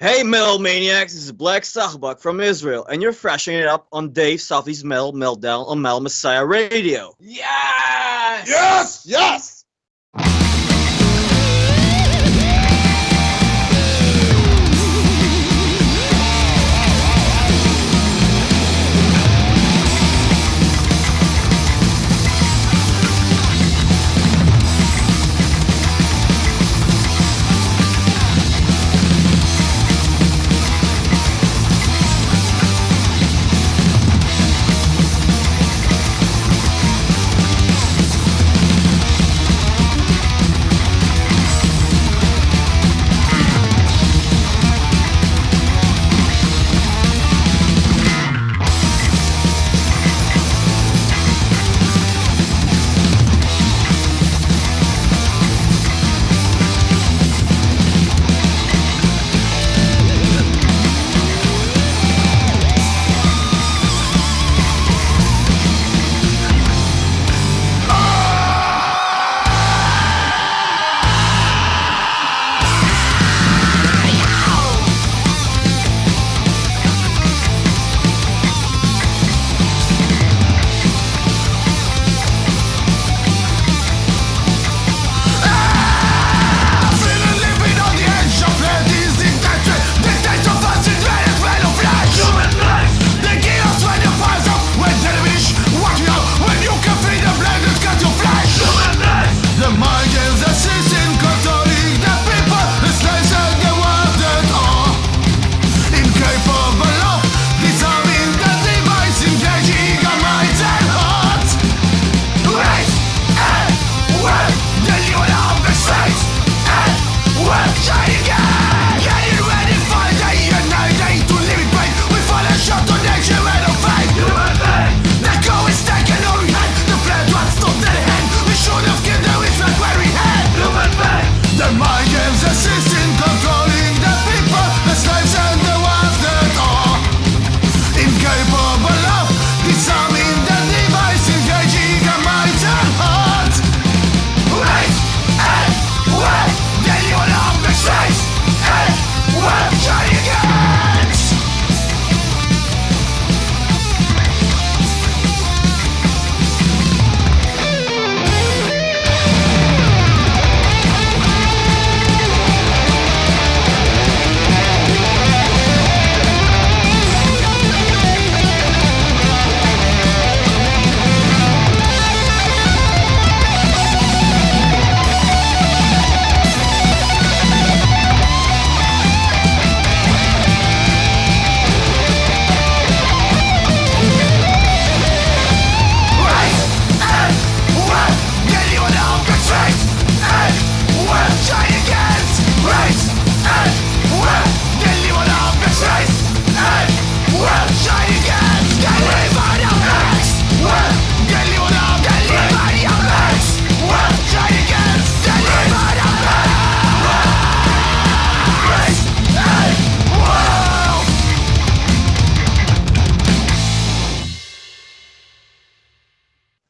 Hey Metal Maniacs, this is Black Sachbak from Israel, and you're freshening it up on Dave Softees Metal Meltdown on Metal Messiah Radio. Yes! Yes! Yes!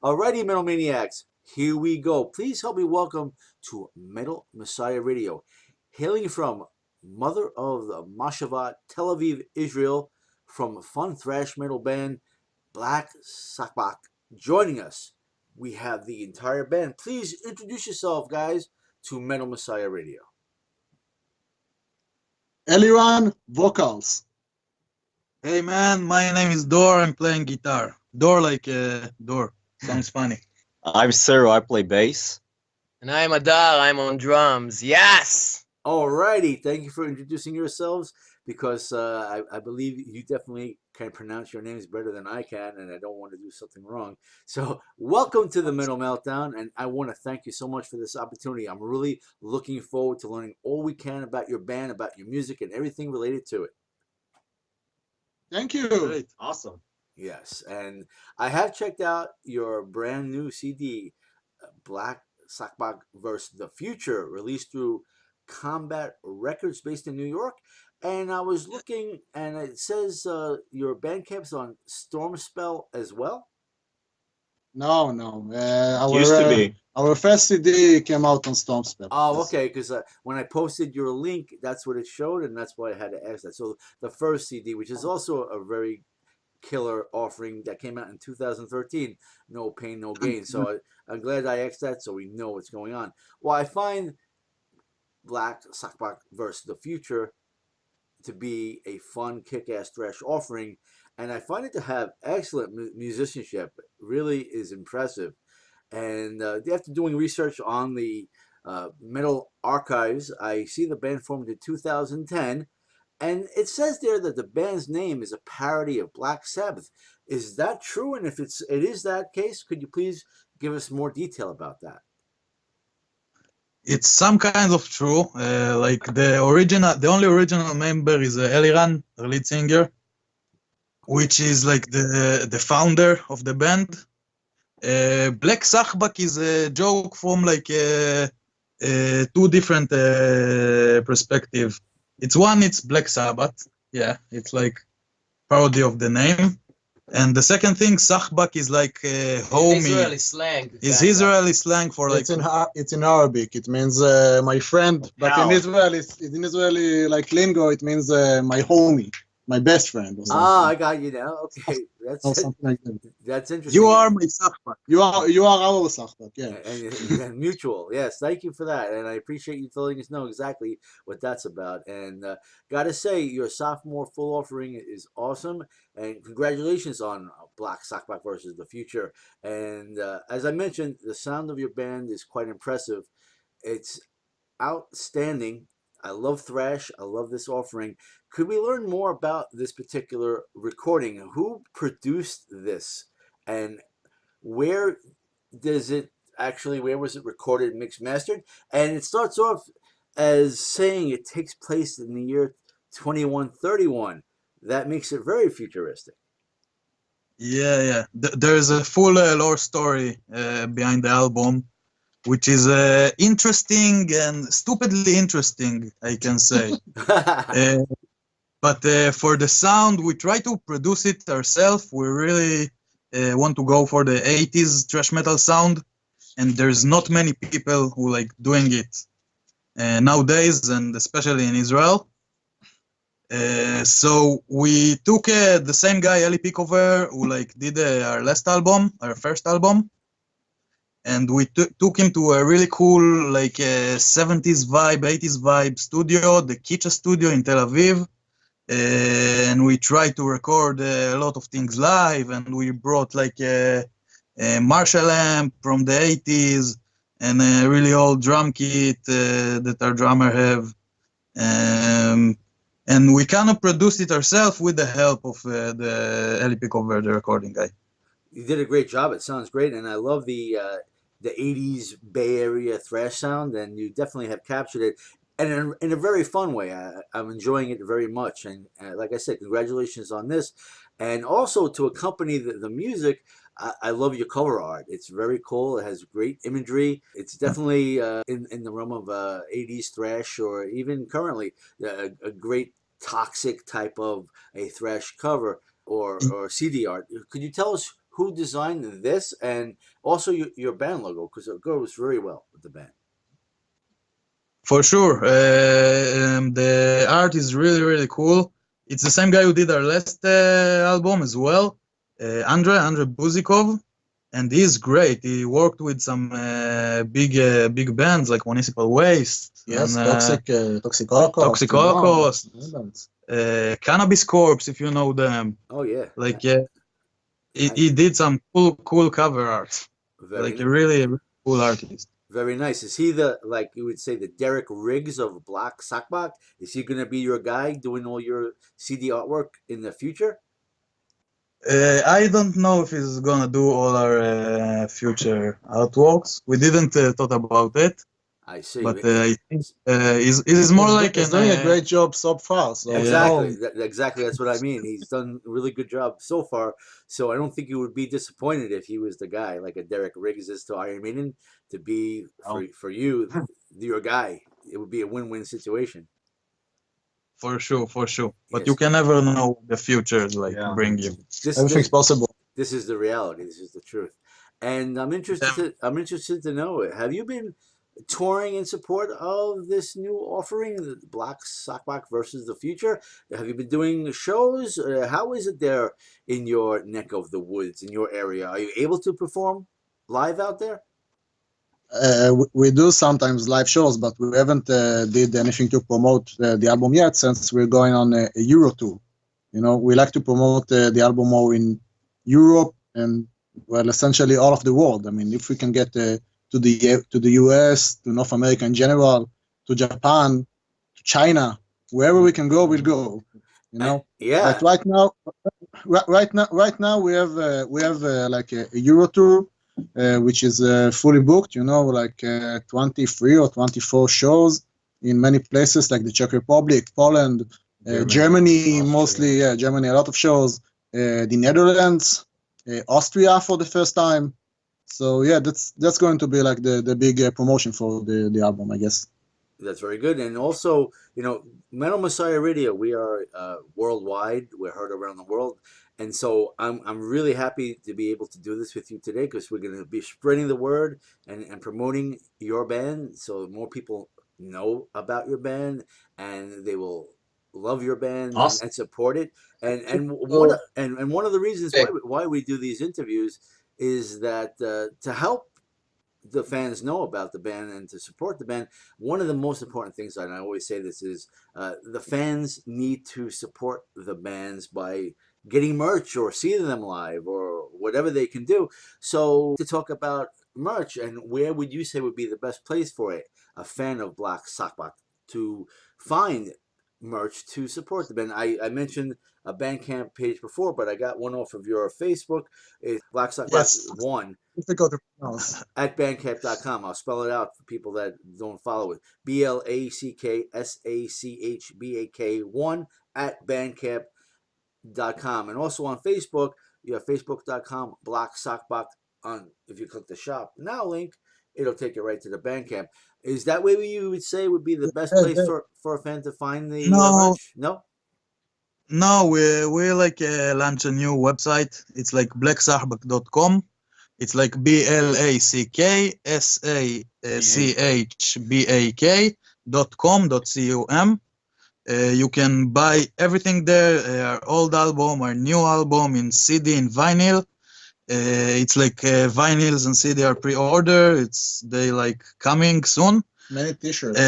Alrighty, Metal Maniacs, here we go. Please help me welcome to Metal Messiah Radio, hailing from Mother of the Moshavot, Tel Aviv, Israel, from fun thrash metal band Black Sachbak. Joining us, we have the entire band. Please introduce yourself, guys, to Metal Messiah Radio. Eliran, vocals. Hey man, my name is Dor. I'm playing guitar. Door like door. Sounds funny. I'm Cyrill, I play bass. And I'm Adar, I'm on drums. Yes! Alrighty, thank you for introducing yourselves, because I believe you definitely can pronounce your names better than I can, and I don't want to do something wrong. So welcome to the Metal Meltdown, and I want to thank you so much for this opportunity. I'm really looking forward to learning all we can about your band, about your music, and everything related to it. Thank you. Great. Awesome. Yes, and I have checked out your brand new CD, Black Sachbak vs. The Future, released through Combat Records based in New York. And I was looking, and it says your Bandcamp's on Stormspell as well. No, no. Used to be. Our first CD came out on Stormspell. Oh, okay. Because when I posted your link, that's what it showed, and that's why I had to ask that. So the first CD, which is also a very killer offering that came out in 2013, No Pain, No Gain. So I'm glad I asked that, so we know what's going on. Well, I find Black Sachbak versus the Future to be a fun, kick-ass thrash offering, and I find it to have excellent musicianship. It really is impressive. And after doing research on the metal archives, I see the band formed in 2010, and it says there that the band's name is a parody of Black Sabbath. Is that true? And if it is that case, could you please give us more detail about that? It's some kind of true. Like the only original member is Eliran, the lead singer, which is like the founder of the band. Black Sachbak is a joke from like two different perspectives. It's Black Sabbath. Yeah, it's like parody of the name. And the second thing, Sachbak is like homie. Israeli slang. Is Israeli slang for like. It's in Arabic. It means my friend. But in Israeli like lingo, it means my homie, my best friend. Or something. Ah, I got you now. Okay, that's something like that. That's interesting. You are my Sachbak. You are our Sachbak. Yeah. And mutual. Yes, thank you for that, and I appreciate you letting us know exactly what that's about. And gotta say, your sophomore full offering is awesome, and congratulations on Black Sachbak versus the Future. And as I mentioned, the sound of your band is quite impressive. It's outstanding. I love thrash. I love this offering. Could we learn more about this particular recording? Who produced this, and where was it recorded, mixed, mastered? And it starts off as saying it takes place in the year 2131. That makes it very futuristic. Yeah. There's a full lore story behind the album, which is interesting and stupidly interesting, I can say. But for the sound, we try to produce it ourselves. We really want to go for the 80s thrash metal sound, and there's not many people who like doing it nowadays, and especially in Israel. So we took the same guy, Eli Pickover, who like did our first album, and we took him to a really cool like 70s vibe, 80s vibe studio, the Kitcha studio in Tel Aviv. And we tried to record a lot of things live, and we brought like a Marshall amp from the 80s and a really old drum kit that our drummer have. And we kind of produced it ourselves with the help of the Eli Pickover, the recording guy. You did a great job. It sounds great, and I love the 80s Bay Area thrash sound, and you definitely have captured it. And in a very fun way. I'm enjoying it very much. And like I said, congratulations on this. And also to accompany the music, I love your cover art. It's very cool. It has great imagery. It's definitely in the realm of 80s thrash, or even currently a great toxic type of a thrash cover or CD art. Could you tell us who designed this, and also your band logo, because it goes very well with the band? For sure. The art is really, really cool. It's the same guy who did our last album as well, Andre Buzikov, and he's great. He worked with some big bands like Municipal Waste. Yes, and, Toxicocos. Cannabis Corpse, if you know them. Oh, yeah. Like, he did some cool cover art. Like a really cool artist. Very nice. Is he like you would say, the Derek Riggs of Black Sachbak? Is he going to be your guy doing all your CD artwork in the future? I don't know if he's going to do all our future artworks. We didn't thought about it. I see. But I think he's more like he's doing a great job so far. So exactly, exactly. That's what I mean. He's done a really good job so far. So I don't think you would be disappointed if he was the guy, like a Derek Riggs is to Iron Maiden, to be for you, your guy. It would be a win-win situation. For sure. But yes. You can never know the future bring you. Everything's possible. This is the reality. This is the truth. And I'm interested to know, have you been touring in support of this new offering, the Black Sackback versus the Future? Have you been doing shows? How is it there in your neck of the woods, in your area? Are you able to perform live out there? We do sometimes live shows, but we haven't did anything to promote the album yet, since we're going on a Euro tour. You know, we like to promote the album more in Europe and, well, essentially all of the world. I mean, if we can get to the US, to North America in general, to Japan, to China, wherever we can go, we'll go. You know, yeah. Like right now we have like a Euro tour, which is fully booked. You know, like 23 or 24 shows in many places, like the Czech Republic, Poland, Germany mostly. Yeah, Germany, a lot of shows. The Netherlands, Austria for the first time. So yeah, that's going to be like the big promotion for the album, I guess. That's very good. And also, you know, Metal Messiah Radio, we are worldwide. We're heard around the world. And so I'm really happy to be able to do this with you today, because we're going to be spreading the word and promoting your band, so more people know about your band and they will love your band and support it. And one of the reasons why we do these interviews is that to help the fans know about the band and to support the band. One of the most important things, and I always say this, is the fans need to support the bands by getting merch or seeing them live or whatever they can do. So to talk about merch, and where would you say would be the best place for a fan of Black Sackback to find merch to support the band? I mentioned a Bandcamp page before, but I got one off of your Facebook. It's Black Sackback 1 at bandcamp.com. I'll spell it out for people that don't follow it. BLACKSACHBAK 1 at bandcamp.com. And also on Facebook, you have facebook.com Black Sackback. If you click the shop now link, it'll take you right to the Bandcamp. Is that way you would say would be the best place for a fan to find the merch? No, we like launch a new website. It's like blacksachbak.com. It's like BLACKSACHBAK.com. You can buy everything there, our old album, our new album in CD and vinyl. It's like vinyls and CD are pre-order. They like coming soon. Many t-shirts.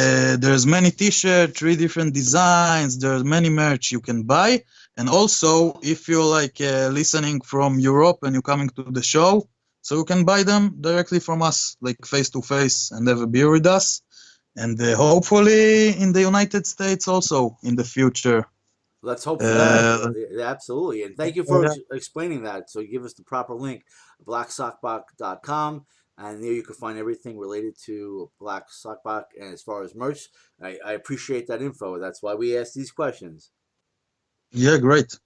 There's many t-shirts, 3 different designs. There's many merch you can buy. And also, if you're like listening from Europe and you're coming to the show, so you can buy them directly from us, like face to face, and have a beer with us. And hopefully in the United States also in the future. Let's hope for that. Absolutely. And thank you for explaining that. So give us the proper link, blacksockbach.com. And there you can find everything related to Black Sackback. And as far as merch, I appreciate that info. That's why we ask these questions. Yeah, great.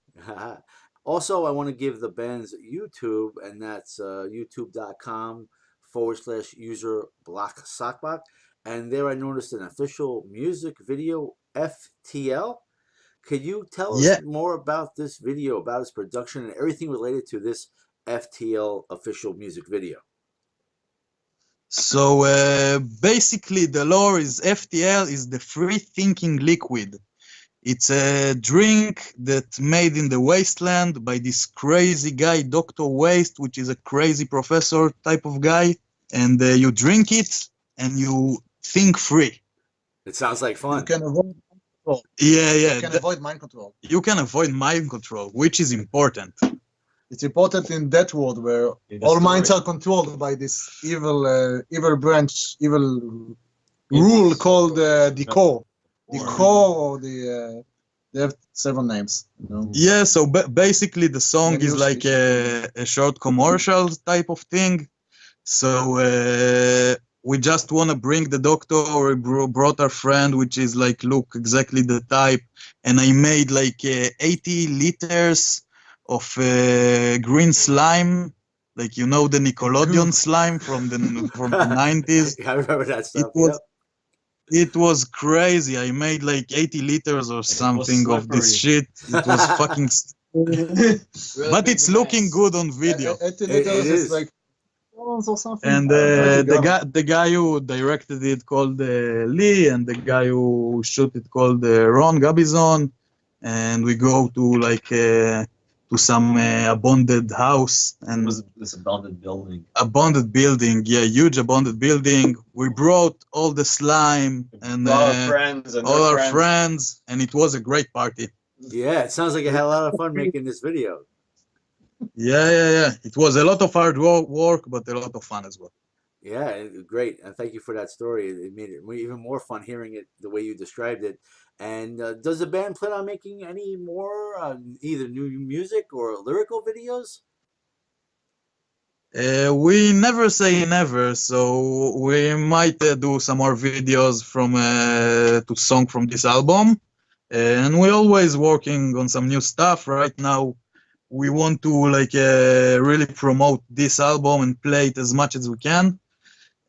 Also, I want to give the band's YouTube, and that's youtube.com/user Black Sackback. And there I noticed an official music video, FTL. Could you tell us more about this video, about its production, and everything related to this FTL official music video? So basically the lore is FTL is the free thinking liquid. It's a drink that's made in the wasteland by this crazy guy, Dr. Waste, which is a crazy professor type of guy. And you drink it and you think free. It sounds like fun. You can avoid mind control. Yeah. You can avoid mind control. You can avoid mind control, which is important. It's important in that world where all minds are controlled by this evil rule called the core. The core, or they have several names. You know? Yeah, so basically the song is like a short commercial type of thing. So we just want to bring the doctor, or brought our friend, which is like, look, exactly the type. And I made like 80 liters of green slime, like, you know, the Nickelodeon slime from the 90s. I remember that stuff. It was crazy. I made like 80 liters or something of this shit. It was fucking really, but it's looking good on video. 80 liters is like or something. And the guy who directed it called Lee, and the guy who shot it called Ron Gabizon. And we go to to some abandoned house, and was this abandoned building? Abandoned building, yeah, huge abandoned building. We brought all the slime and All our friends and all their our friends, and it was a great party. Yeah, it sounds like you had a lot of fun making this video. Yeah. It was a lot of hard work, but a lot of fun as well. Yeah, great. And thank you for that story. It made it even more fun hearing it the way you described it. And does the band plan on making any more either new music or lyrical videos? We never say never, so we might do some more videos from to song from this album. And we're always working on some new stuff. Right now, we want to really promote this album and play it as much as we can.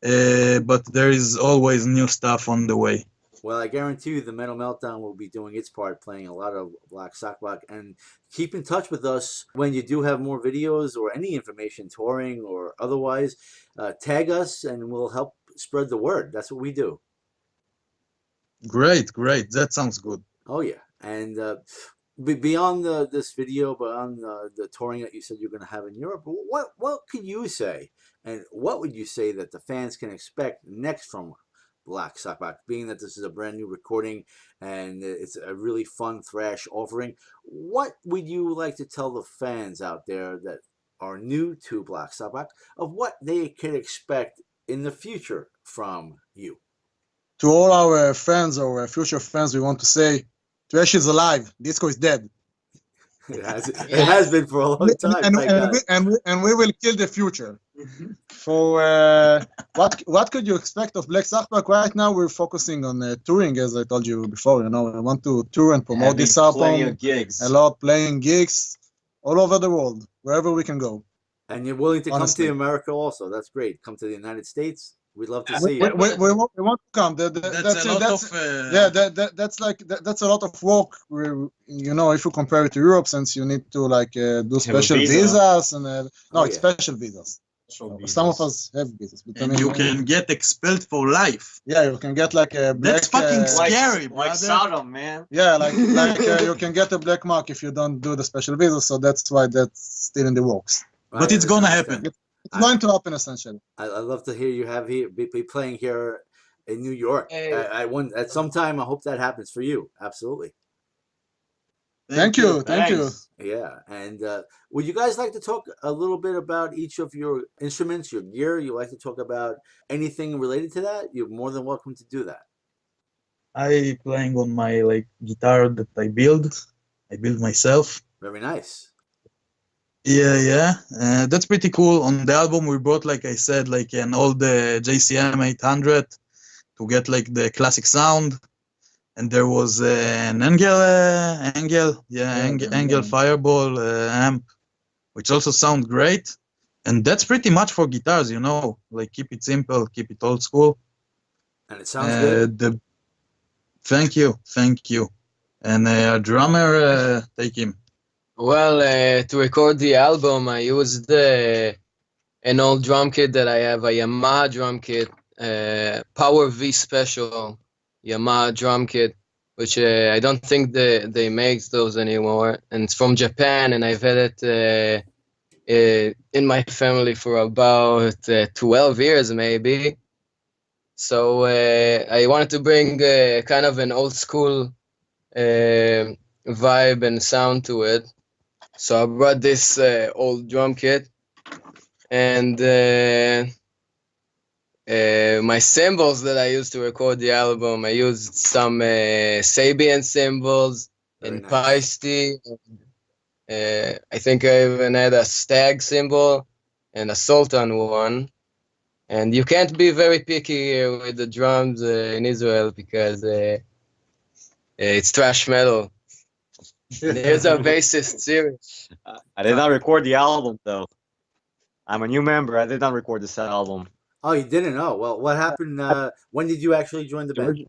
But there is always new stuff on the way. Well, I guarantee you the Metal Meltdown will be doing its part, playing a lot of Black Sakbak. And keep in touch with us when you do have more videos or any information, touring or otherwise. Tag us and we'll help spread the word. That's what we do. Great. That sounds good. Oh, yeah. And beyond this video, beyond the touring that you said you're going to have in Europe, what can you say? And what would you say that the fans can expect next from Black Sakbak, being that this is a brand new recording and it's a really fun thrash offering? What would you like to tell the fans out there that are new to Black Sakbak of what they can expect in the future from you? To all our friends or future fans, we want to say, thrash is alive. Disco is dead. It has been for a long time. And we will kill the future. For what could you expect of Black Sakbak? Right now, we're focusing on touring, as I told you before. You know, we want to tour and promote this album. Gigs. A lot, playing gigs all over the world, wherever we can go. And you're willing to Honestly. come to America also. That's great. Come to the United States. We'd love to see you. We want to come. That's a lot of work. You know, if you compare it to Europe, since you need to do special visas and it's special visas. Some of us have visas, but And you can get expelled for life. Yeah, you can get a black. That's fucking scary, brother. Like Sodom, man. Yeah, you can get a black mark if you don't do the special visa. So that's why that's still in the works. But it's gonna happen. It's going to happen essentially. I love to hear you be playing here in New York. I want at some time. I hope that happens for you. Absolutely. Thank you. Yeah, and would you guys like to talk a little bit about each of your instruments, your gear? You like to talk about anything related to that? You're more than welcome to do that. I playing on my guitar that I build myself. Very nice. Yeah. That's pretty cool. On the album, we brought, like I said, an old JCM 800 to get the classic sound. And there was an Engel Fireball amp, which also sound great. And that's pretty much for guitars, you know. Keep it simple, keep it old school. And it sounds good. Thank you. And a drummer, take him. Well, to record the album, I used an old drum kit that I have, a Yamaha drum kit, Power V Special Yamaha drum kit, which I don't think they make those anymore. And it's from Japan, and I've had it in my family for about 12 years, maybe. So I wanted to bring kind of an old school vibe and sound to it. So I brought this old drum kit, and my cymbals that I used to record the album, I used some Sabian cymbals and Paiste. I think I even had a stag cymbal and a Sultan one. And you can't be very picky with the drums in Israel because it's thrash metal. There's our bassist, Cyrill. I did not record the album, though. I'm a new member. I did not record this album. Oh, you didn't? Oh, well, what happened? When did you actually join the band?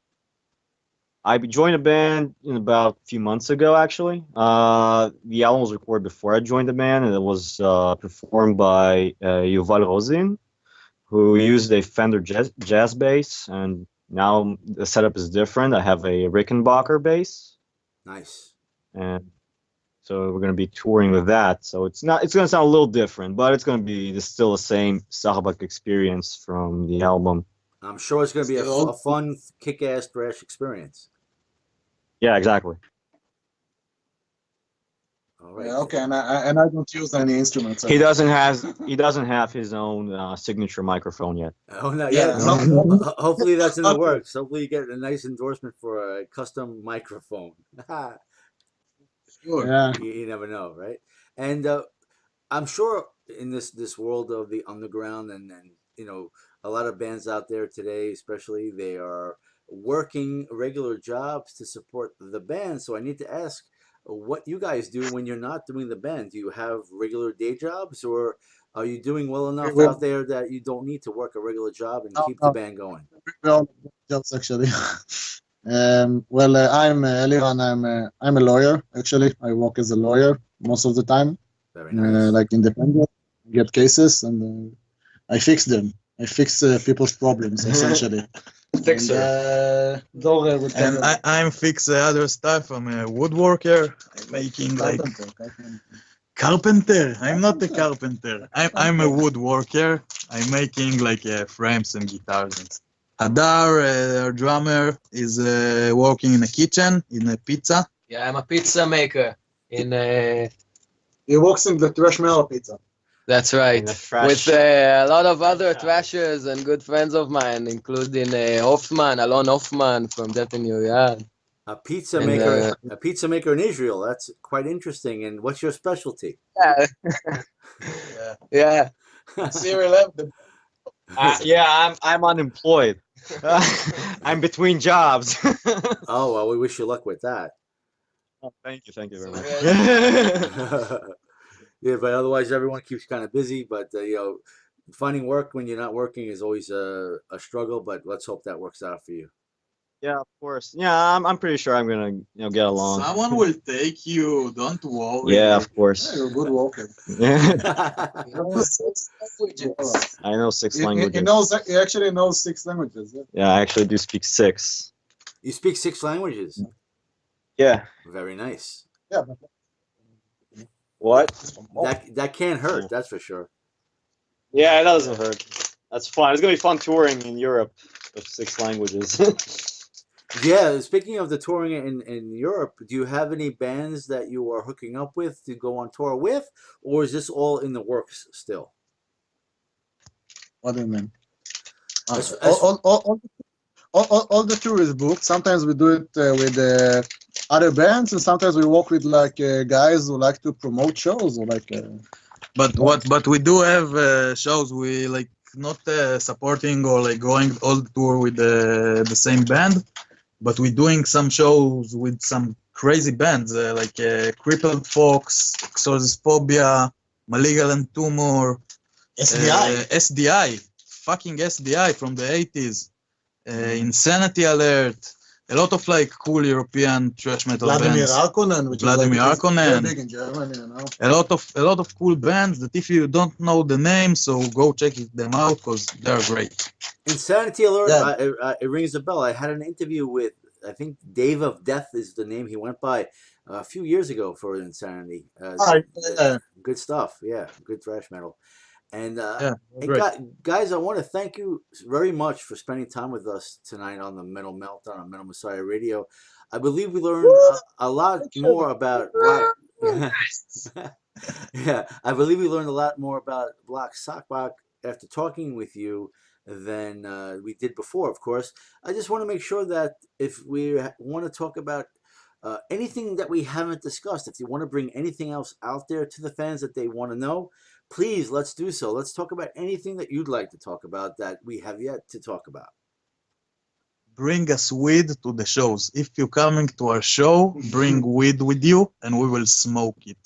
I joined the band about a few months ago, actually. The album was recorded before I joined the band, and it was performed by Yuval Rosin. who used a Fender jazz bass, and now the setup is different. I have a Rickenbacker bass, Nice. and so we're going to be touring with that. So it's going to sound a little different, but it's going to be still the same Sachbak experience from the album. I'm sure it's going to be a fun, kick-ass thrash experience. Yeah, exactly. All right. Yeah, okay, and I don't use any instruments. He doesn't have his own signature microphone yet. Oh, not Yeah, yet. Hopefully that's in the works. Hopefully you get a nice endorsement for a custom microphone. Sure. Yeah. You never know, right? And I'm sure in this world of the underground and you know, a lot of bands out there today, especially, they are working regular jobs to support the band. So I need to ask what you guys do when you're not doing the band. Do you have regular day jobs, or are you doing well enough out there that you don't need to work a regular job and keep the band going? Well, jobs actually. Well, I'm Eliran. I'm a lawyer. Actually, I work as a lawyer most of the time. Very nice. Like independent, get cases and I fix them. I fix people's problems essentially. Fixer. And I'm fix other stuff. I'm a woodworker. I'm making like carpenter. I'm not a carpenter. I'm a woodworker. I'm making like frames and guitars and stuff. Hadar, our drummer, is working in a kitchen, in a pizza. Yeah, I'm a pizza maker. He works in the Thrash Metal Pizza. That's right. In the thrash- With a lot of other thrashers and good friends of mine, including Alon Hoffman from Death in Your Yard. A pizza maker in Israel. That's quite interesting. And what's your specialty? Yeah. Cyrill, yeah, I'm unemployed. I'm between jobs. Oh, well, we wish you luck with that. Oh, thank you very much. Yeah, but otherwise everyone keeps kind of busy. But you know, finding work when you're not working is always a struggle. But let's hope that works out for you. Yeah, of course. Yeah, I'm pretty sure I'm gonna get along. Someone will take you. Don't worry. Yeah, of course. you're a good walker. I know 6 He languages. he actually knows 6 languages. Yeah. Yeah, I actually do speak 6. You speak 6 languages. Yeah. Very nice. Yeah. What? That can't hurt. That's for sure. Yeah, it doesn't hurt. That's fun. It's gonna be fun touring in Europe with 6 languages. Yeah. Speaking of the touring in Europe, do you have any bands that you are hooking up with to go on tour with, or is this all in the works still? What do you mean? As- All the tour is booked. Sometimes we do it with other bands, and sometimes we work with like guys who like to promote shows or like. But we do have shows. We like not supporting or like going all the tour with the same band, but we're doing some shows with some crazy bands like Crippled Fox, Exorcisphobia, Malignant Tumor, SDI, fucking SDI from the 80s, Insanity Alert, a lot of like cool European thrash metal Vladimir bands. Harkonnen, which Vladimir is like, Harkonnen. very big in Germany, you know. A lot of cool bands that if you don't know the name, so go check them out because they're great. Insanity Alert. Yeah. It rings a bell. I had an interview with, I think Dave of Death is the name he went by a few years ago for Insanity. Good stuff. Yeah, good thrash metal. And, guys, I want to thank you very much for spending time with us tonight on the Metal Meltdown on Metal Messiah Radio. I believe we learned a lot more about yeah, I believe we learned a lot more about Black Sachbak after talking with you than we did before, of course. I just want to make sure that if we want to talk about anything that we haven't discussed, if you want to bring anything else out there to the fans that they want to know, please, let's do so. Let's talk about anything that you'd like to talk about that we have yet to talk about. Bring us weed to the shows. If you're coming to our show, bring weed with you and we will smoke it.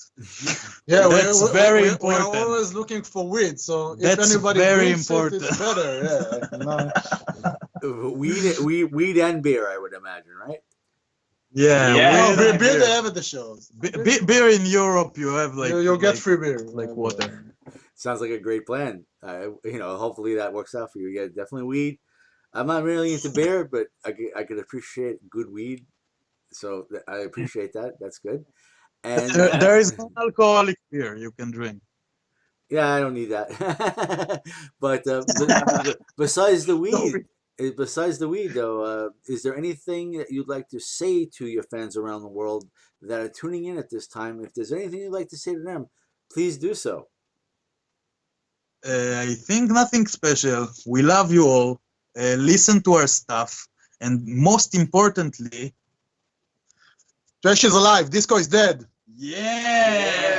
Yeah, that's very important. We're always looking for weed, so if That's anybody very drinks important. it's better. Yeah. Weed and beer, I would imagine, right? Yeah, Yeah. weed Beer, and beer beer. they have at the shows. Beer in Europe, you have like You'll get like, free beer. like water. Sounds like a great plan. Hopefully that works out for you. Yeah, definitely weed. I'm not really into beer, but I could appreciate good weed. So I appreciate that. That's good. And There is no alcoholic beer you can drink. yeah, I don't need that. But besides the weed, though, is there anything that you'd like to say to your fans around the world that are tuning in at this time? If there's anything you'd like to say to them, please do so. I think nothing special. We love you all. Listen to our stuff. And most importantly, Thrash is alive. Disco is dead. yeah.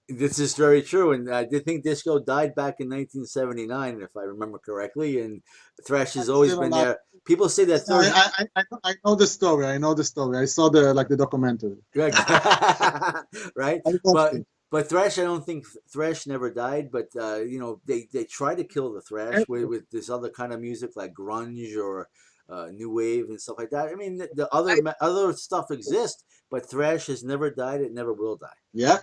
This is very true, and I did think disco died back in 1979, if I remember correctly, and thrash has always been there. People say that I know the story. I know the story. I saw the documentary. right? But thrash, I don't think thrash never died. But they try to kill the thrash with this other kind of music like grunge or new wave and stuff like that. I mean, the other stuff exists, but thrash has never died. It never will die. Yeah.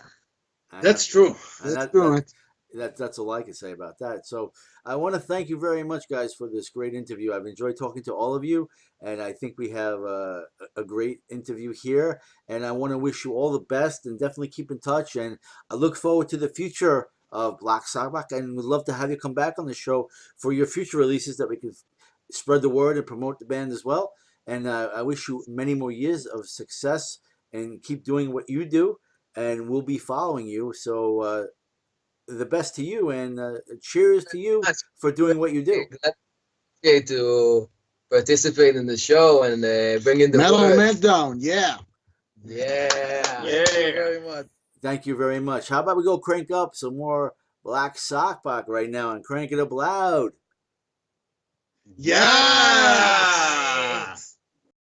That's true. That's all I can say about that. So I want to thank you very much, guys, for this great interview. I've enjoyed talking to all of you, and I think we have a great interview here. And I want to wish you all the best, and definitely keep in touch. And I look forward to the future of Black Sabbath, and would love to have you come back on the show for your future releases that we can spread the word and promote the band as well. And I wish you many more years of success, and keep doing what you do. And we'll be following you. So the best to you, and cheers to you for doing what you do. Okay, to participate in the show and bring in the Metal word. Meltdown. Yeah. Yeah. Yeah. Thank you very much. Thank you very much. How about we go crank up some more Black Saachbak right now and crank it up loud. Yeah.